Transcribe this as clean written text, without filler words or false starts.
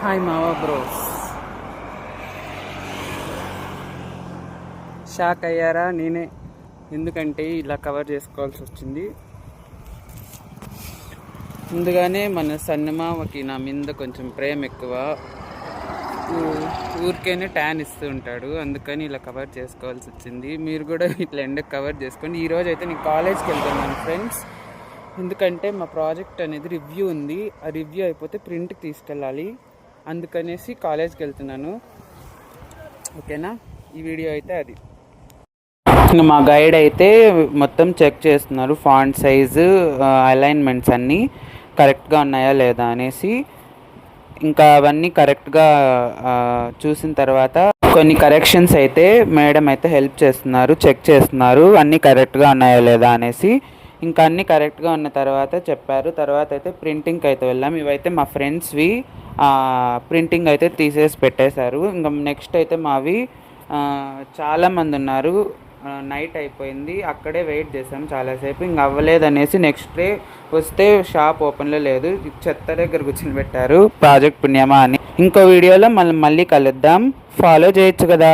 Hi మావా bros, shock అయ్యారా? నేనే. ఎందుకంటే ఇలా కవర్ చేసుకోవాల్సి వచ్చింది. ముందుగానే మన సన్నమావకి నా మీద కొంచెం ప్రేమ ఎక్కువ. ఊరికేనే ట్యాన్ ఇస్తూ ఉంటాడు, అందుకని ఇలా కవర్ చేసుకోవాల్సి వచ్చింది. మీరు కూడా ఇట్లా ఎండకు కవర్ చేసుకోండి. ఈరోజు అయితే నేను కాలేజ్కి వెళ్తున్నాను ఫ్రెండ్స్, ఎందుకంటే మా ప్రాజెక్ట్ అనేది రివ్యూ ఉంది. ఆ రివ్యూ అయిపోతే ప్రింట్కి తీసుకెళ్ళాలి, అందుకనేసి కాలేజ్కి వెళ్తున్నాను. ఓకేనా? ఈ వీడియో అయితే అది. మా గైడ్ అయితే మొత్తం చెక్ చేస్తున్నారు, ఫాంట్ సైజు, అలైన్మెంట్స్ అన్నీ కరెక్ట్గా ఉన్నాయా లేదా అనేసి. ఇంకా అవన్నీ కరెక్ట్గా చూసిన తర్వాత కొన్ని కరెక్షన్స్ అయితే మేడం అయితే హెల్ప్ చేస్తున్నారు, చెక్ చేస్తున్నారు అన్నీ కరెక్ట్గా ఉన్నాయా లేదా అనేసి. ఇంకా అన్నీ కరెక్ట్గా ఉన్న తర్వాత చెప్పారు. తర్వాత అయితే ప్రింటింగ్కి అయితే వెళ్ళాం. ఇవైతే మా ఫ్రెండ్స్వి ప్రింటింగ్ అయితే తీసేసి పెట్టేశారు. ఇంకా నెక్స్ట్ అయితే మావి చాలామంది ఉన్నారు. నైట్ అయిపోయింది, అక్కడే వెయిట్ చేసాం చాలాసేపు. ఇంక అవ్వలేదు అనేసి నెక్స్ట్ డే వస్తే షాప్ ఓపెన్లో లేదు, చెత్త దగ్గర కూర్చొని పెట్టారు. ప్రాజెక్ట్ పుణ్యమా అని. ఇంకో వీడియోలో మళ్ళీ కలుద్దాం. ఫాలో చేయొచ్చు కదా.